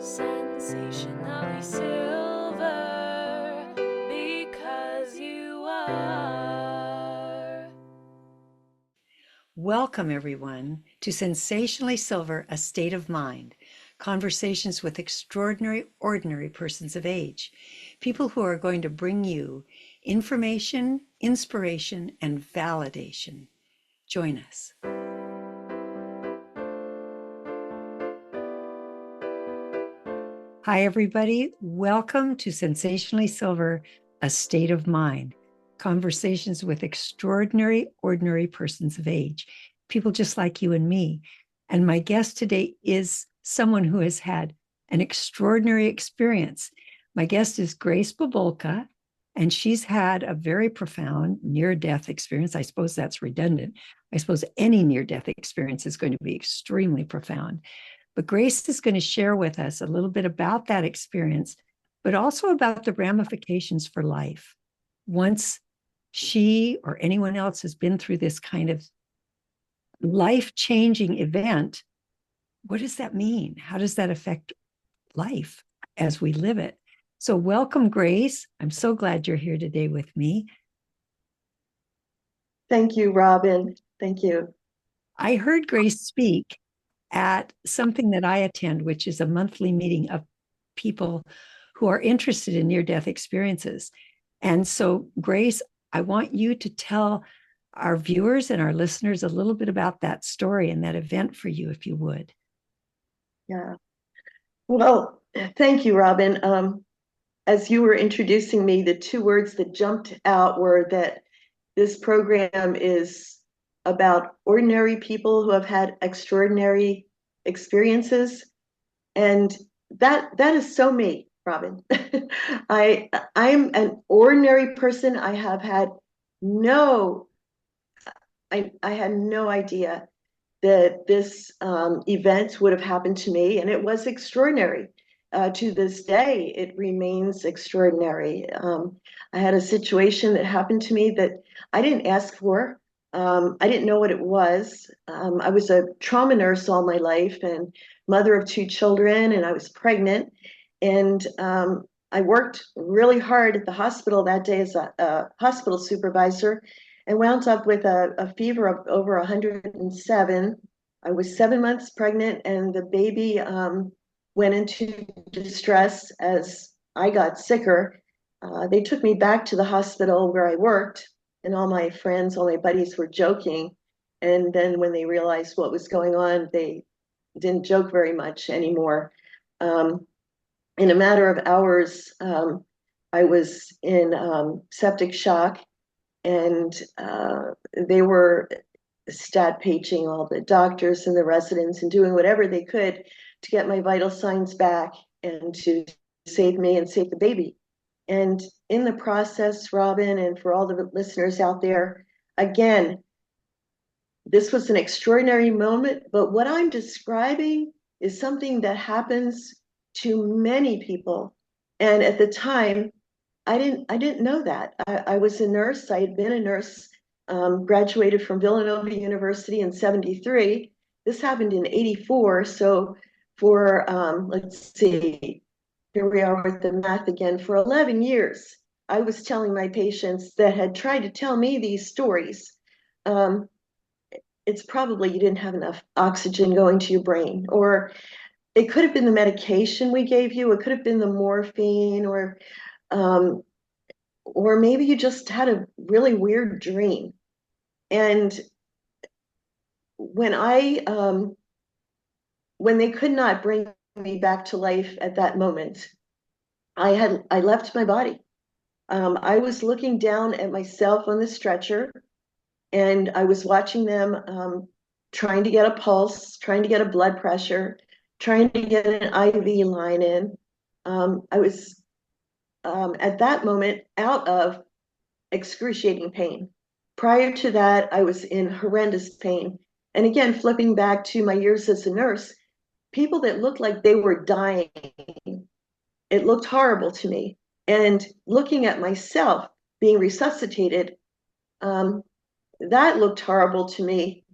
Sensationally silver, because you are. Welcome, everyone, to Sensationally Silver, A State of Mind, conversations with extraordinary, ordinary persons of age, people who are going to bring you information, inspiration, and validation. Join us. Hi, everybody. Welcome to Sensationally Silver, A State of Mind, conversations with extraordinary, ordinary persons of age, people just like you and me. And my guest today is someone who has had an extraordinary experience. My guest is Grace Babulka, and she's had a very profound near-death experience. I suppose that's redundant. I suppose any near-death experience is going to be extremely profound. But Grace is going to share with us a little bit about that experience, but also about the ramifications for life. Once she or anyone else has been through this kind of life-changing event, what does that mean? How does that affect life as we live it? So welcome, Grace. I'm so glad you're here today with me. Thank you, Robin. Thank you. I heard Grace speak at something that I attend, which is a monthly meeting of people who are interested in near-death experiences. And so, Grace, I want you to tell our viewers and our listeners a little bit about that story and that event for you, if you would. Yeah. Well, thank you, Robin. As you were introducing me, the two words that jumped out were that this program is about ordinary people who have had extraordinary experiences. And that is so me, Robin. I'm an ordinary person. I had no idea that this event would have happened to me, and it was extraordinary. To this day, it remains extraordinary. I had a situation that happened to me that I didn't ask for. I didn't know what it was. I was a trauma nurse all my life and mother of two children, and I was pregnant. And I worked really hard at the hospital that day as a hospital supervisor and wound up with a fever of over 107. I was 7 months pregnant, and the baby went into distress as I got sicker. They took me back to the hospital where I worked, and all my friends, all my buddies were joking. And then when they realized what was going on, they didn't joke very much anymore. In a matter of hours, I was in septic shock, and they were stat paging all the doctors and the residents and doing whatever they could to get my vital signs back and to save me and save the baby. And in the process, Robin, and for all the listeners out there, again, this was an extraordinary moment, but what I'm describing is something that happens to many people. And at the time, I didn't know that. I was a nurse. I had been a nurse, graduated from Villanova University in 73. This happened in 84. So for, let's see, here we are with the math again. For 11 years, I was telling my patients that had tried to tell me these stories. It's probably you didn't have enough oxygen going to your brain, or it could have been the medication we gave you. It could have been the morphine, or maybe you just had a really weird dream. And when when they could not bring me back to life at that moment, I left my body. I was looking down at myself on the stretcher, and I was watching them trying to get a pulse, trying to get a blood pressure, trying to get an IV line in. I was at that moment out of excruciating pain. Prior to that, I was in horrendous pain. And again, flipping back to my years as a nurse, people that looked like they were dying, it looked horrible to me. And looking at myself being resuscitated, that looked horrible to me.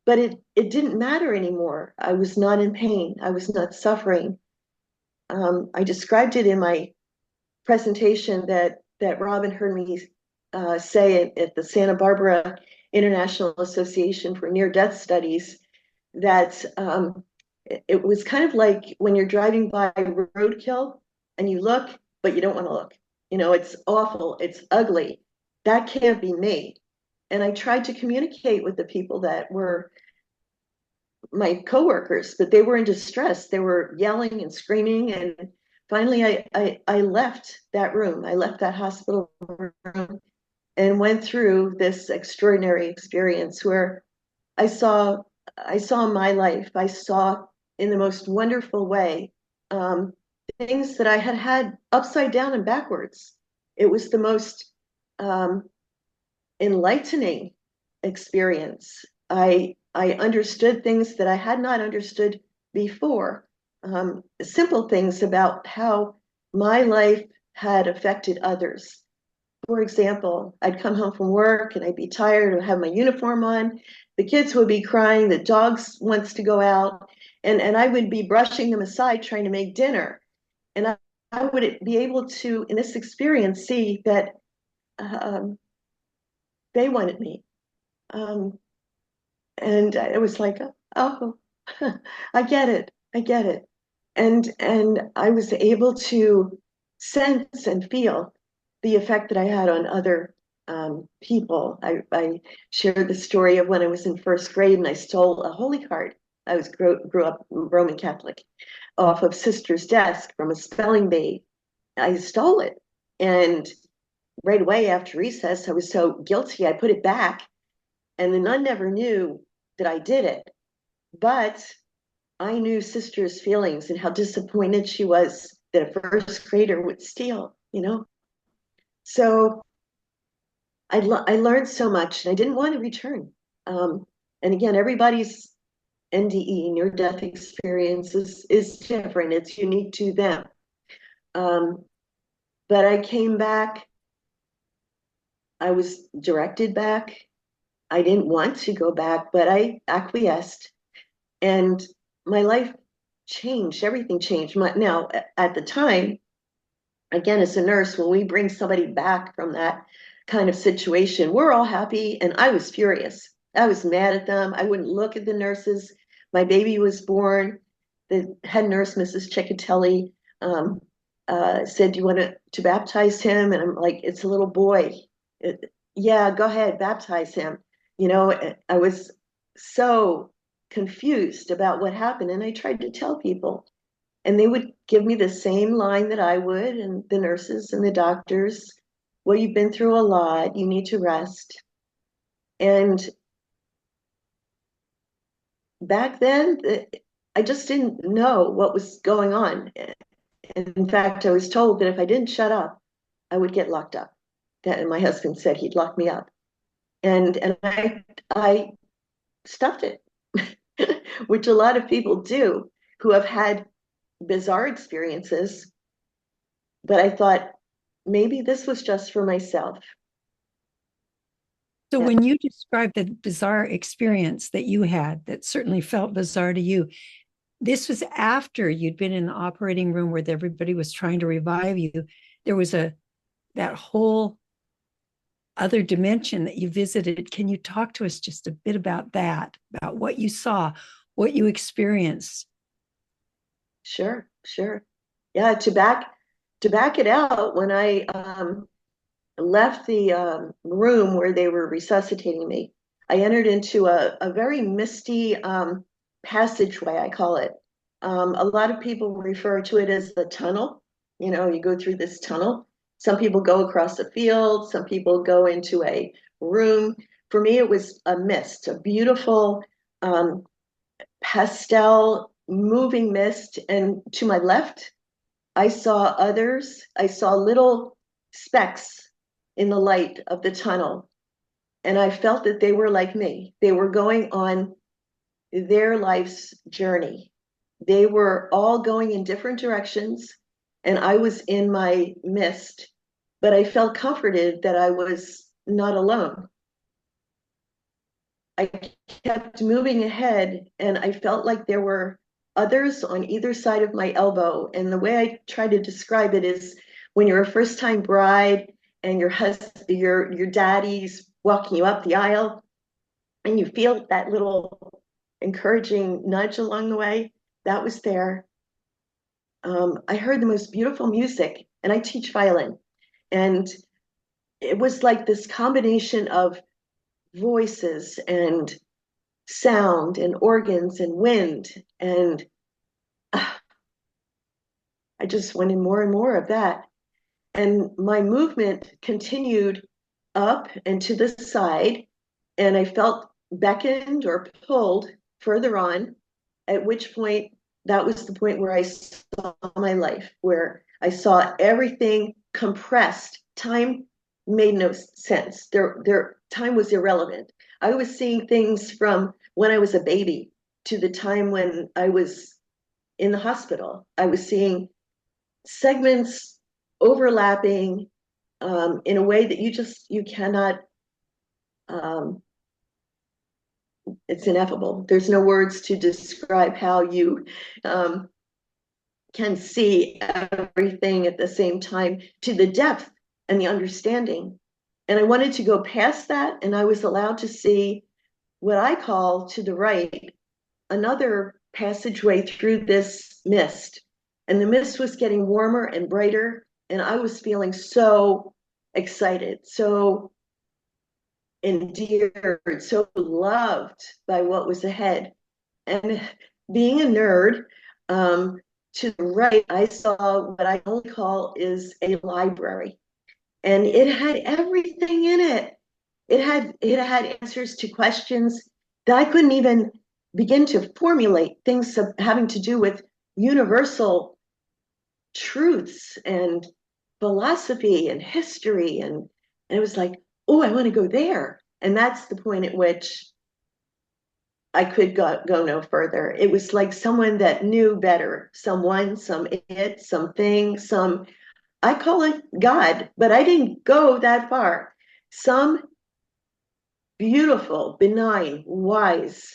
But it didn't matter anymore. I was not in pain. I was not suffering. I described it in my presentation that Robin heard me say at the Santa Barbara International Association for Near-Death Studies, that it was kind of like when you're driving by roadkill and you look, but you don't want to look. You know, it's awful, it's ugly. That can't be me. And I tried to communicate with the people that were my coworkers, but they were in distress. They were yelling and screaming. And finally, I left that room. I left that hospital room and went through this extraordinary experience where I saw I saw my life. I saw in the most wonderful way um, things that I had had upside down and backwards. It was the most um, enlightening experience. I understood things that I had not understood before. Simple things about how my life had affected others. For example, I'd come home from work and I'd be tired and have my uniform on. The kids would be crying, the dogs wants to go out, and I would be brushing them aside trying to make dinner. And I would be able to, in this experience, see that um, they wanted me. Um, and it was like, oh, I get it. I get it. And I was able to sense and feel the effect that I had on other people. I shared the story of when I was in first grade and I stole a holy card. I grew up Roman Catholic off of sister's desk from a spelling bee. I stole it. And right away after recess, I was so guilty, I put it back. And the nun never knew that I did it. But I knew sister's feelings and how disappointed she was that a first grader would steal, you know? So I learned so much and I didn't want to return. And again, everybody's NDE, near death experience is different, it's unique to them. But I came back, I was directed back. I didn't want to go back, but I acquiesced. And my life changed, everything changed. Now, at the time, again, as a nurse, when we bring somebody back from that kind of situation, we're all happy. And I was furious. I was mad at them. I wouldn't look at the nurses. My baby was born. The head nurse, Mrs. Ciccatelli, said, "Do you want to baptize him?" And I'm like, "It's a little boy." Yeah, go ahead, baptize him. You know, I was so confused about what happened. And I tried to tell people, and they would give me the same line that I would, and the nurses and the doctors. Well, you've been through a lot, you need to rest. And back then, I just didn't know what was going on. In fact, I was told that if I didn't shut up, I would get locked up. That, and my husband said he'd lock me up. And I stuffed it, which a lot of people do who have had bizarre experiences. But I thought maybe this was just for myself. So Yeah. when you described the bizarre experience that you had that certainly felt bizarre to you, this was after you'd been in the operating room where everybody was trying to revive you. There was that whole other dimension that you visited. Can you talk to us just a bit about that, about what you saw, what you experienced? Sure, sure. Yeah, to back it out, when I left the room where they were resuscitating me, I entered into a very misty passageway, I call it. A lot of people refer to it as the tunnel. You know, you go through this tunnel. Some people go across a field, some people go into a room. For me, it was a mist, a beautiful pastel moving mist. And to my left, I saw others. I saw little specks in the light of the tunnel. And I felt that they were like me. They were going on their life's journey. They were all going in different directions, and I was in my mist, but I felt comforted that I was not alone. I kept moving ahead, and I felt like there were others on either side of my elbow. And the way I try to describe it is when you're a first-time bride and your daddy's walking you up the aisle and you feel that little encouraging nudge along the way, that was there. I heard the most beautiful music, and I teach violin. And it was like this combination of voices and sound and organs and wind. And I just wanted more and more of that. And my movement continued up and to the side, and I felt beckoned or pulled further on, at which point that was the point where I saw my life, where I saw everything compressed. Time made no sense. Time was irrelevant. I was seeing things from when I was a baby to the time when I was in the hospital. I was seeing segments overlapping in a way that you cannot. It's ineffable. There's no words to describe how you can see everything at the same time to the depth and the understanding. And I wanted to go past that, and I was allowed to see what I call to the right another passageway through this mist. And the mist was getting warmer and brighter, and I was feeling so excited, so endeared, so loved by what was ahead. And being a nerd, to the right, I saw what I only call is a library. And it had everything in it. It had answers to questions that I couldn't even begin to formulate, things having to do with universal truths and philosophy and history. And it was like, oh, I want to go there. And that's the point at which I could go no further. It was like someone that knew better, someone, some it, something, I call it God, but I didn't go that far. Some beautiful, benign, wise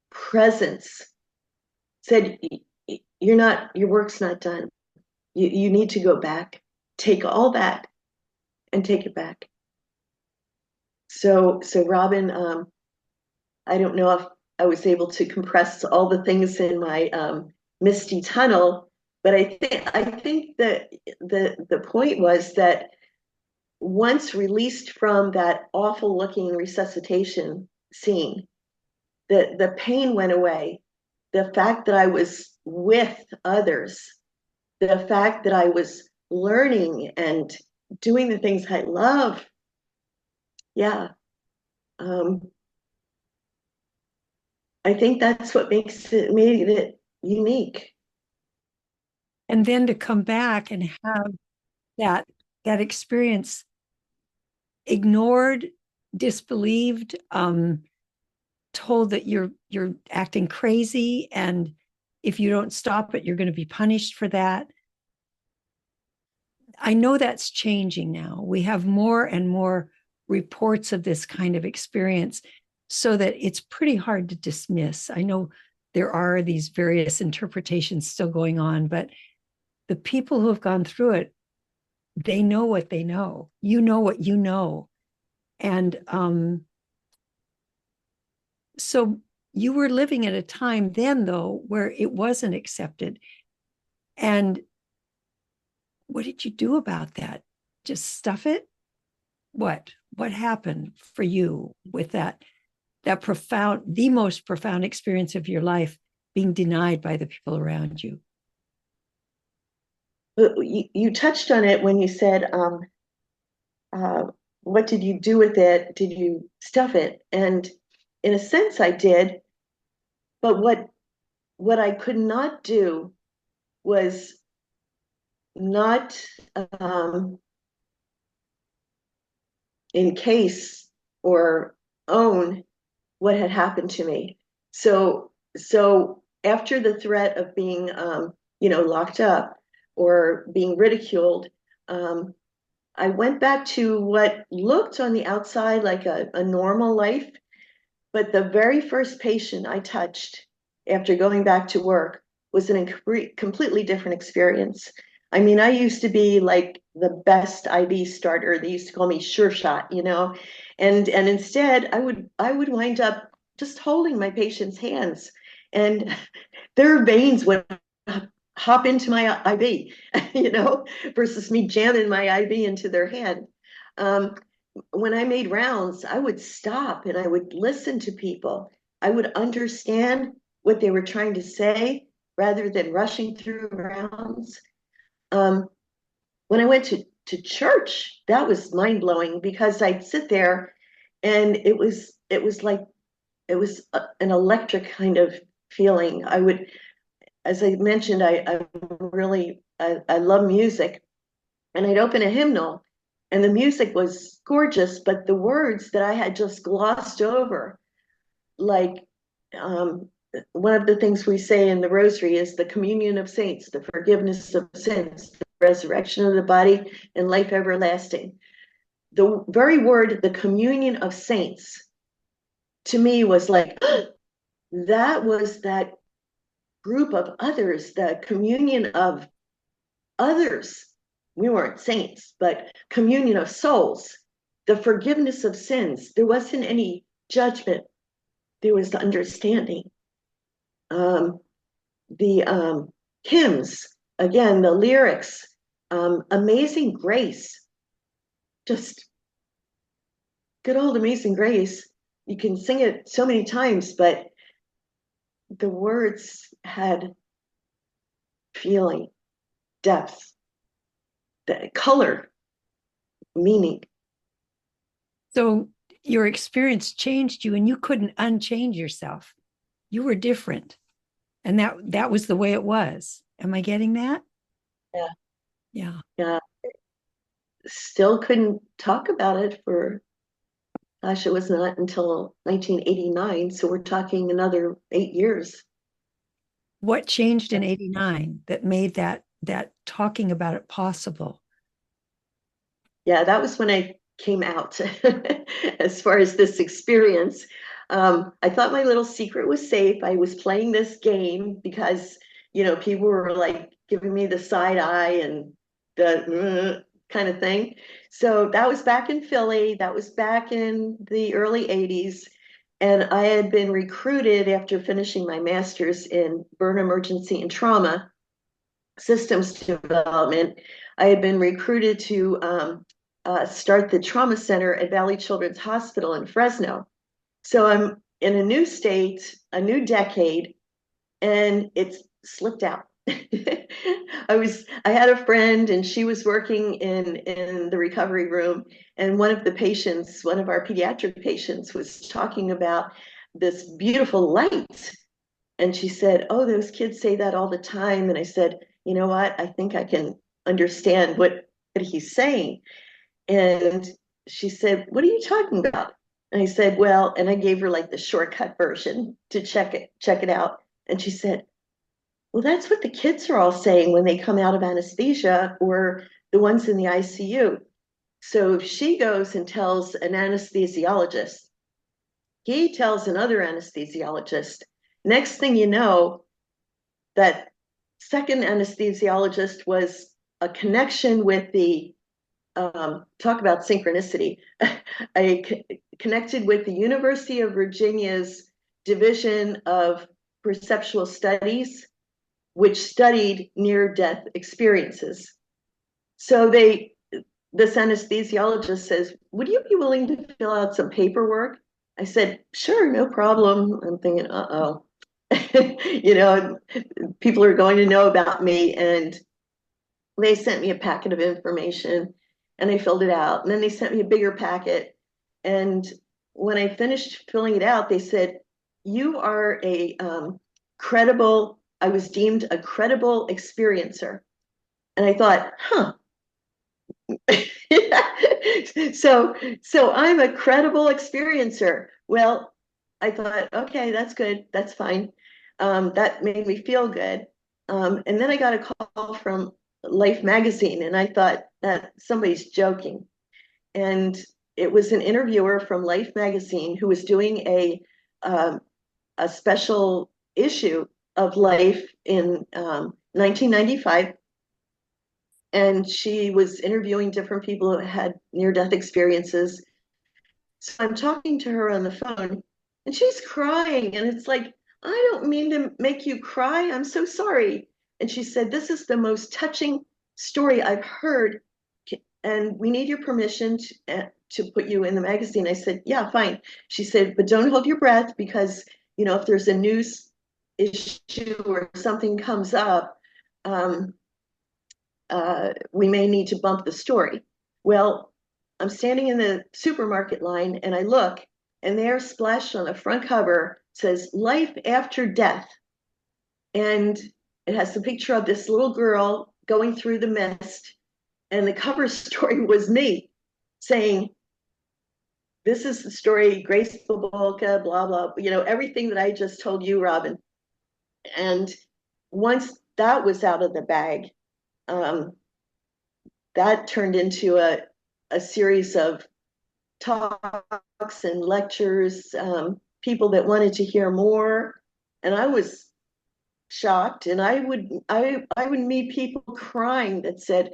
presence said, your work's not done. You need to go back, take all that and take it back. So Robin, I don't know if I was able to compress all the things in my misty tunnel, but I think that the point was that once released from that awful looking resuscitation scene, the pain went away. The fact that I was with others, the fact that I was learning and doing the things I love, yeah. I think that's what made it unique. And then to come back and have that experience ignored, disbelieved, told that you're acting crazy, and if you don't stop it, you're going to be punished for that. I know that's changing now. We have more and more reports of this kind of experience, so that it's pretty hard to dismiss. I know there are these various interpretations still going on, but the people who have gone through it, they know what they know. You know what you know. And so you were living at a time then, though, where it wasn't accepted. And what did you do about that? Just stuff it? What happened for you with that profound, the most profound experience of your life being denied by the people around you? You touched on it when you said, what did you do with it? Did you stuff it? And in a sense, I did. But what I could not do was not encase or own what had happened to me. So after the threat of being locked up or being ridiculed, I went back to what looked on the outside like a normal life. But the very first patient I touched after going back to work was completely different experience. I mean, I used to be like the best IV starter. They used to call me Sure Shot, and instead I would wind up just holding my patient's hands, and their veins would hop into my IV, versus me jamming my IV into their hand. Um, when I made rounds, I would stop and I would listen to people. I would understand what they were trying to say rather than rushing through rounds. Um, when I went to church, that was mind blowing because I'd sit there and it was like an electric kind of feeling. I would, as I mentioned, I love music, and I'd open a hymnal, and the music was gorgeous, but the words that I had just glossed over, like um, one of the things we say in the rosary is the communion of saints, the forgiveness of sins, the resurrection of the body, and life everlasting. The very word, the communion of saints, to me was like, that was that group of others, the communion of others. We weren't saints, but communion of souls, the forgiveness of sins. There wasn't any judgment, there was the understanding. Um, the hymns, again, the lyrics, Amazing Grace, just good old Amazing Grace. You can sing it so many times, but the words had feeling, depth, the color, meaning. So your experience changed you and you couldn't unchange yourself. You were different. And that was the way it was. Am I getting that? Yeah. Yeah. Yeah. Still couldn't talk about it for, gosh, it was not until 1989. So we're talking another 8 years. What changed in 89 that made that talking about it possible? Yeah, that was when I came out as far as this experience. I thought my little secret was safe. I was playing this game because, people were like giving me the side eye and the kind of thing. So that was back in Philly. That was back in the early 80s. And I had been recruited after finishing my master's in burn emergency and trauma systems development. I had been recruited to start the trauma center at Valley Children's Hospital in Fresno. So I'm in a new state, a new decade, and it's slipped out. I had a friend and she was working in the recovery room, and one of our pediatric patients was talking about this beautiful light. And she said, "Oh, those kids say that all the time." And I said, "You know what? I think I can understand what he's saying." And she said, "What are you talking about?" And I said, "Well," and I gave her like the shortcut version to check it out. And she said, "Well, that's what the kids are all saying when they come out of anesthesia or the ones in the ICU." So she goes and tells an anesthesiologist. He tells another anesthesiologist. Next thing you know, that second anesthesiologist was a connection with the talk about synchronicity. I connected with the University of Virginia's Division of Perceptual Studies, which studied near-death experiences. So this anesthesiologist says, "Would you be willing to fill out some paperwork?" I said, "Sure, no problem." I'm thinking, uh-oh. People are going to know about me. And they sent me a packet of information and I filled it out. And then they sent me a bigger packet. And when I finished filling it out, they said, "You are I was deemed a credible experiencer." And I thought, huh. So I'm a credible experiencer. Well, I thought, okay, that's good. That's fine. That made me feel good. And then I got a call from Life magazine, and I thought that somebody's joking. And it was an interviewer from Life magazine who was doing a special issue of Life in 1995. And she was interviewing different people who had near-death experiences. So I'm talking to her on the phone and she's crying. And it's like, I don't mean to make you cry. I'm so sorry. And she said, this is the most touching story I've heard. And we need your permission to put you in the magazine. I said, yeah, fine. She said, but don't hold your breath because, if there's a news issue or something comes up, we may need to bump the story. Well, I'm standing in the supermarket line and I look, and there, splashed on the front cover, says Life After Death. And it has the picture of this little girl going through the mist. And the cover story was me saying, this is the story, Grace Babulka, blah, blah, everything that I just told you, Robin. And once that was out of the bag, that turned into a series of talks and lectures, people that wanted to hear more. And I was shocked. And I would meet people crying that said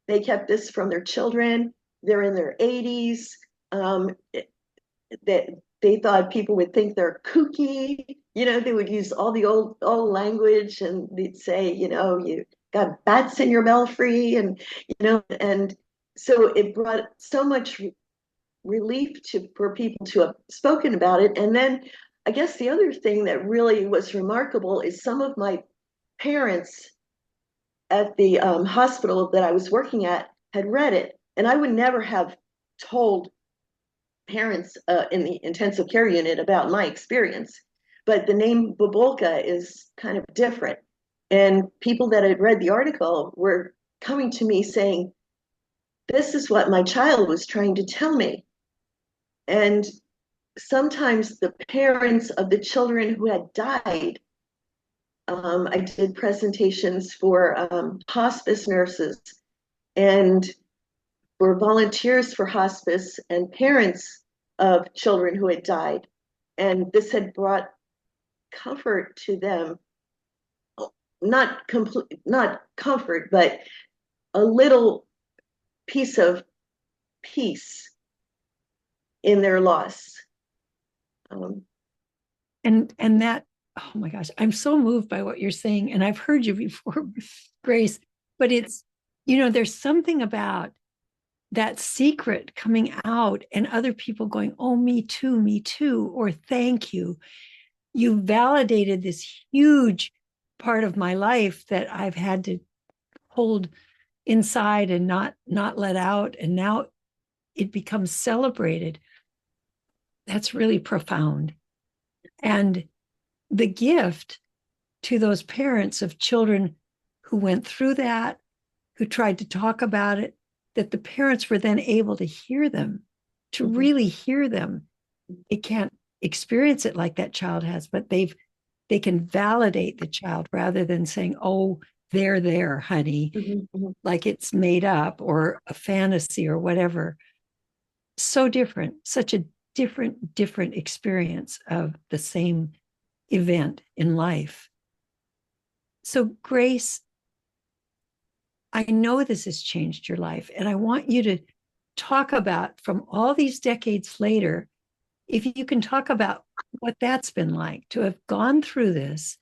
they kept this from their children. They're in their 80s. That they thought people would think they're kooky. They would use all the old language, and they'd say, you got bats in your belfry, and and so it brought so much relief for people to have spoken about it. And then I guess the other thing that really was remarkable is some of my parents at the hospital that I was working at had read it, and I would never have told parents in the intensive care unit about my experience. But the name Bubulka is kind of different. And people that had read the article were coming to me saying, this is what my child was trying to tell me. And sometimes the parents of the children who had died, I did presentations for hospice nurses and for volunteers for hospice and parents of children who had died. And this had brought comfort to them, not comfort, but a little piece of peace in their loss. And that, oh my gosh, I'm so moved by what you're saying. And I've heard you before, Grace, but it's, there's something about that secret coming out and other people going, oh, me too, or thank you. You validated this huge part of my life that I've had to hold inside and not let out. And now it becomes celebrated. That's really profound. And the gift to those parents of children who went through that, who tried to talk about it, that the parents were then able to hear them, to really hear them. They can't experience it like that child has, but they can validate the child rather than saying, oh, they're there, honey, like it's made up or a fantasy or whatever. So different, such a different experience of the same event in life. So, Grace, I know this has changed your life, and I want you to talk about, from all these decades later, if you can talk about what that's been like to have gone through this,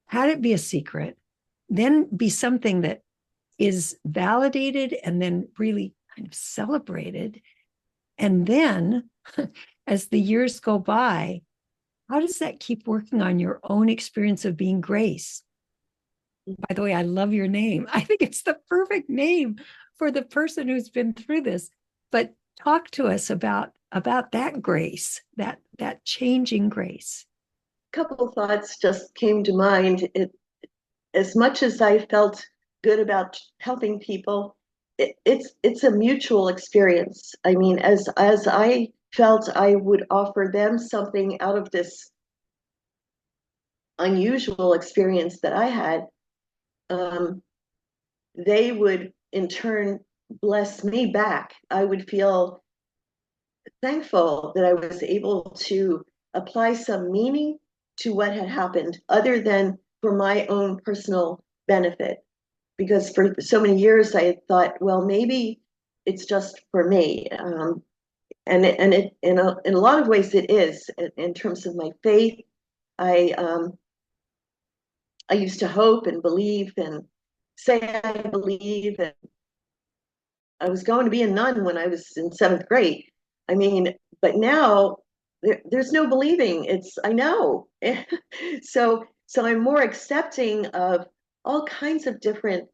had it be a secret, then be something that is validated and then really kind of celebrated. And then as the years go by, how does that keep working on your own experience of being Grace? By the way, I love your name. I think it's the perfect name for the person who's been through this. But talk to us about that Grace, that changing Grace. A couple of thoughts just came to mind. As much as I felt good about helping people, it's a mutual experience. I mean, as I felt I would offer them something out of this unusual experience that I had, they would in turn bless me back. I would feel thankful that I was able to apply some meaning to what had happened other than for my own personal benefit. Because for so many years I had thought, well, maybe it's just for me. And in a lot of ways it is in terms of my faith. I I used to hope and believe and say I believe, and I was going to be a nun when I was in seventh grade. I mean, but now there's no believing. It's I know. So I'm more accepting of all kinds of different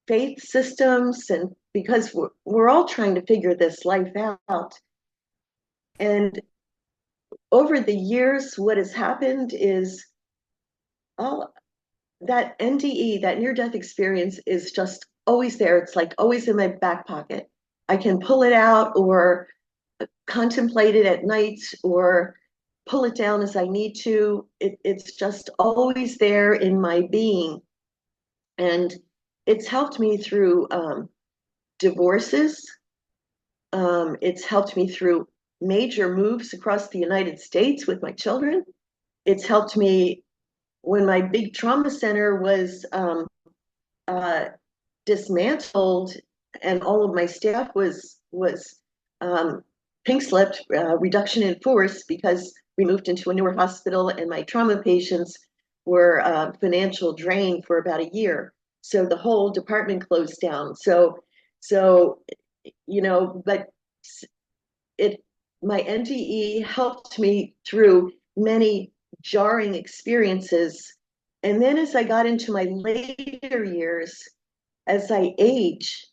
faith systems, and because we're all trying to figure this life out. And over the years, what has happened is all that NDE, that near death experience, is just always there. It's like always in my back pocket. I can pull it out or contemplate it at night or pull it down as I need to. It's just always there in my being. And it's helped me through divorces. It's helped me through major moves across the United States with my children. It's helped me when my big trauma center was uh, dismantled and all of my staff was pink slipped, reduction in force, because we moved into a newer hospital and my trauma patients were financial drain for about a year. So the whole department closed down. So but it my NDE helped me through many jarring experiences. And then as I got into my later years, as I age,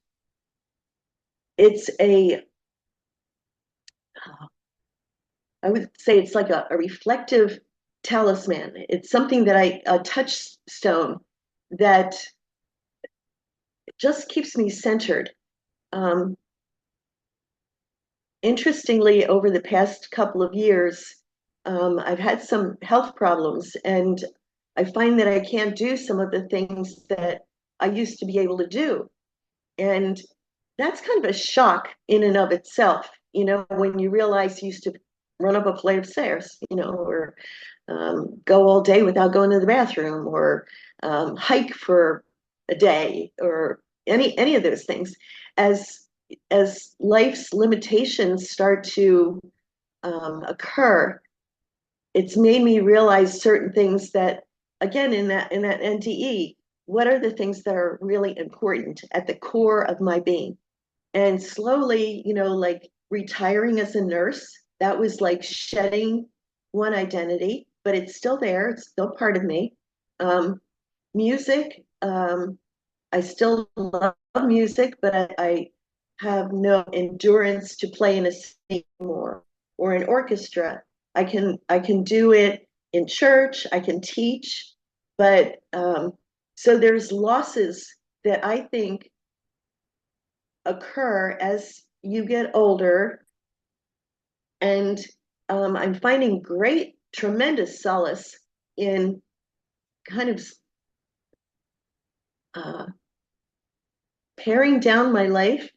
it's I would say it's like a reflective talisman. It's something that a touchstone that just keeps me centered. Um, Interestingly, over the past couple of years, I've had some health problems, and I find that I can't do some of the things that I used to be able to do. And that's kind of a shock in and of itself, when you realize you used to run up a flight of stairs, or go all day without going to the bathroom, or hike for a day, or any of those things. As life's limitations start to occur, it's made me realize certain things that, again, in that NDE, what are the things that are really important at the core of my being? And slowly, like retiring as a nurse, that was like shedding one identity, but it's still there. It's still part of me. Music, I still love music, but I have no endurance to play in a symphony or an orchestra. I can do it in church. I can teach, but so there's losses that I think occur as you get older, and I'm finding tremendous solace in kind of paring down my life,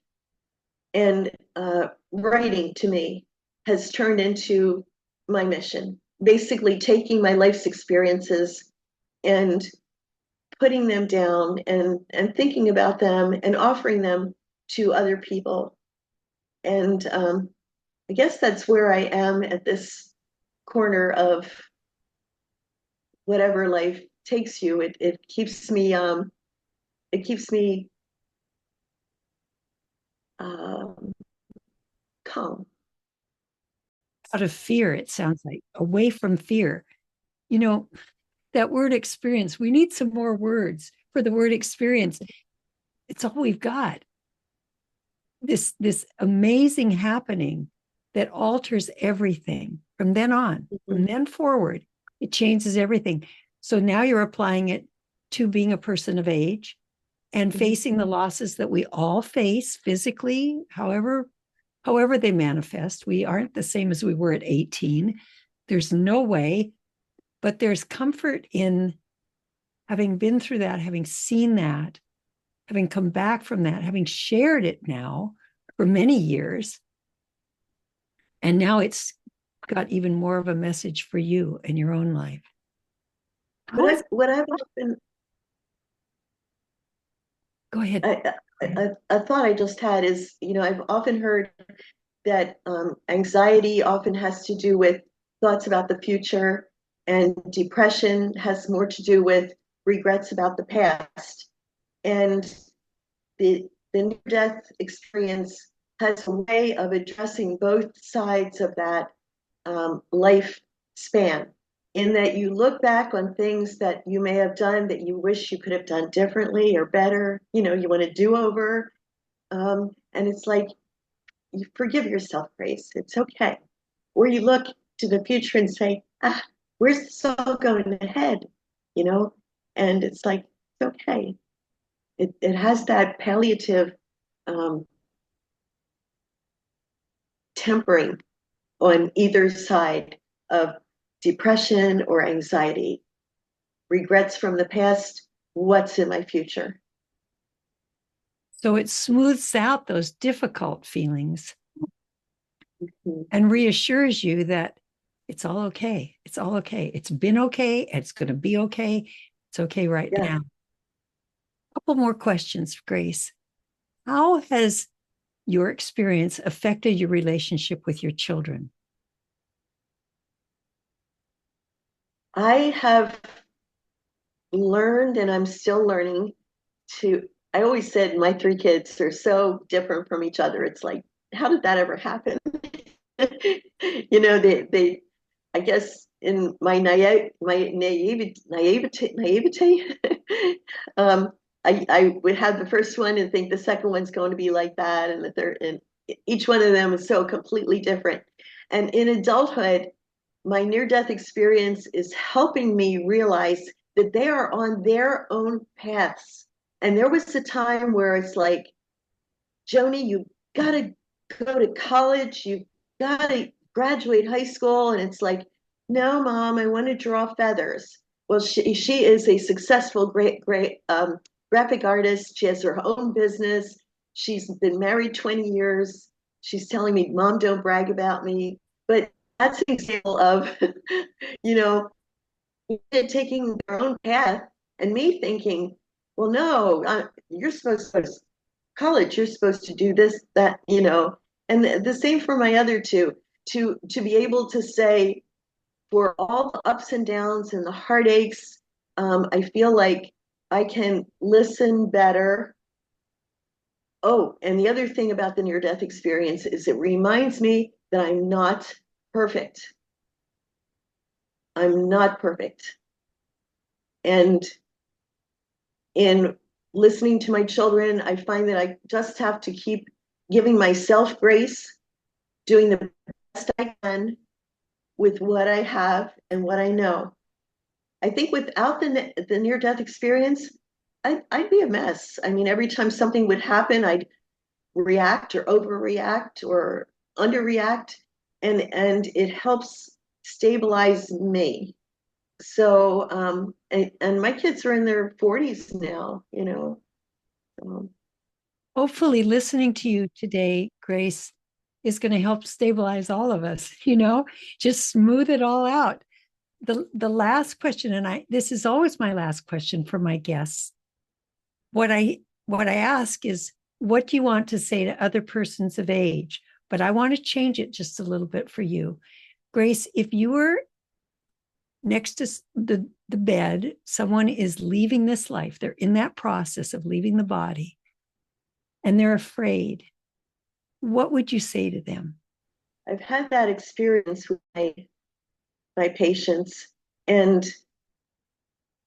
and writing to me has turned into my mission. Basically, taking my life's experiences and putting them down and thinking about them and offering them to other people. And I guess that's where I am at this corner of whatever life takes you. It keeps me um, calm. Out of fear, it sounds like, away from fear. You know, that word experience, we need some more words for the word experience. It's all we've got. This amazing happening that alters everything from then on, from then forward. It changes everything. So now you're applying it to being a person of age and facing the losses that we all face physically, however they manifest. We aren't the same as we were at 18. There's no way, but there's comfort in having been through that, having seen that, having come back from that, having shared it now for many years. And now it's got even more of a message for you in your own life. How is, What I've often, go ahead. a thought I just had is, I've often heard that anxiety often has to do with thoughts about the future, and depression has more to do with regrets about the past. And the near-death experience has a way of addressing both sides of that life span, in that you look back on things that you may have done that you wish you could have done differently or better. You want to do over. And it's like you forgive yourself, Grace. It's okay. Or you look to the future and say, where's this all going ahead? You know, and it's like, it's okay. It has that palliative um, tempering on either side of depression or anxiety, regrets from the past, what's in my future. So it smooths out those difficult feelings Mhm. and reassures you that it's all okay. It's all okay. It's been okay. It's going to be okay. It's okay right Yeah, now. A couple more questions, Grace. How has your experience affected your relationship with your children? I have learned, and I'm still learning to. I always said my three kids are so different from each other. It's like, how did that ever happen? They, I guess in my naivety, I would have the first one and think the second one's going to be like that, and the third, and each one of them is so completely different. And in adulthood, my near-death experience is helping me realize that they are on their own paths. And there was a time where it's like, Joni, you got to go to college, you got to graduate high school. And it's like, no, Mom, I want to draw feathers. Well, she is a successful, great graphic artist. She has her own business. She's been married 20 years. She's telling me, Mom, don't brag about me. But that's an example of, you know, taking their own path, and me thinking, well, no, you're supposed to go to college, you're supposed to do this, that, and the same for my other two, to be able to say, for all the ups and downs and the heartaches, I feel like I can listen better. Oh, and the other thing about the near-death experience is it reminds me that I'm not perfect. I'm not perfect. And in listening to my children, I find that I just have to keep giving myself grace, doing the best I can with what I have and what I know. I think without the near death experience, I'd be a mess. I mean, every time something would happen, I'd react or overreact or underreact, and it helps stabilize me. So, and my kids are in their 40s now. Um, Hopefully, listening to you today, Grace, is going to help stabilize all of us, just smooth it all out. The last question, and this is always my last question for my guests. What I ask is, what do you want to say to other persons of age? But I want to change it just a little bit for you. Grace, if you were next to the bed, someone is leaving this life, they're in that process of leaving the body, and they're afraid, what would you say to them? I've had that experience with my patients, and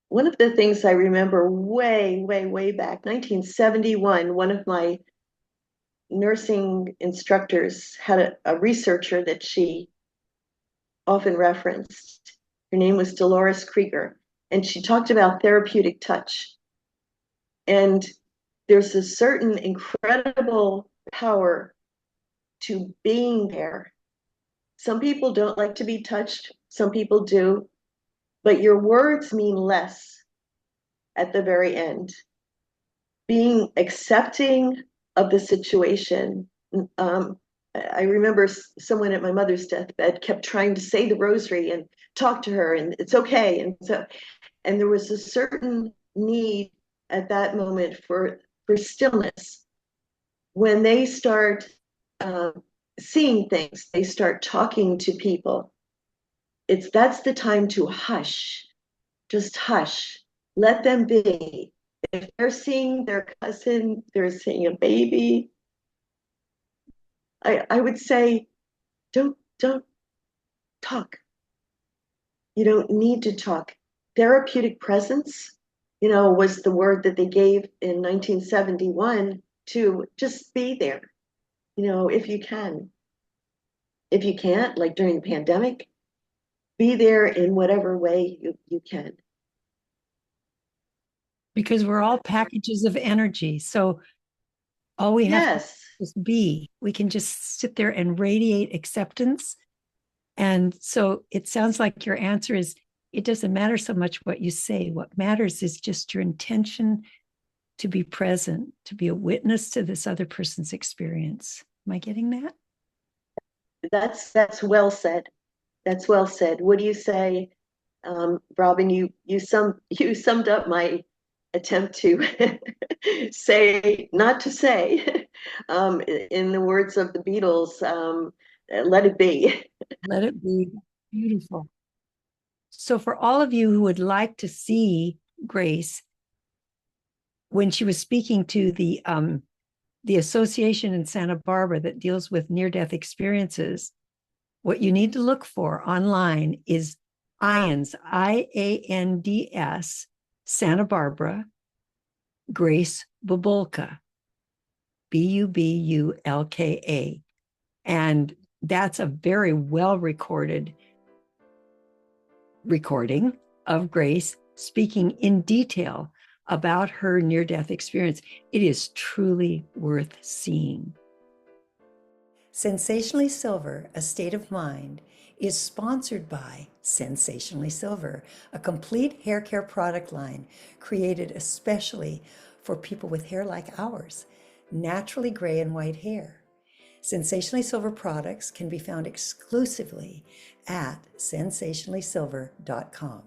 one of the things I remember way, way, way back, 1971, one of my nursing instructors had a researcher that she often referenced. Her name was Dolores Krieger, and she talked about therapeutic touch. And there's a certain incredible power to being there. Some people don't like to be touched, some people do, but your words mean less at the very end. Being accepting of the situation. I remember someone at my mother's deathbed kept trying to say the rosary and talk to her, and it's okay. And so And there was a certain need at that moment for stillness. When they start seeing things, they start talking to people. That's the time to hush. Just hush. Let them be. If they're seeing their cousin, they're seeing a baby, I would say, don't talk. You don't need to talk. Therapeutic presence, was the word that they gave in 1971 to just be there, if you can. If you can't, like during the pandemic, be there in whatever way you can. Because we're all packages of energy. So all we have to Yes. just be. We can just sit there and radiate acceptance. And so it sounds like your answer is it doesn't matter so much what you say. What matters is just your intention to be present, to be a witness to this other person's experience. Am I getting that? That's well said. That's well said. What do you say, Robin? You summed up my attempt to say not to say, in the words of the Beatles, let it be. Let it be. Beautiful. So for all of you who would like to see Grace, when she was speaking to the association in Santa Barbara that deals with near-death experiences, what you need to look for online is IANDS, IANDS, Santa Barbara, Grace Babulka, Bubulka. And that's a very well recorded recording of Grace speaking in detail about her near-death experience. It is truly worth seeing. Sensationally Silver, A State of Mind, is sponsored by Sensationally Silver, a complete hair care product line created especially for people with hair like ours, naturally gray and white hair. Sensationally Silver products can be found exclusively at sensationallysilver.com.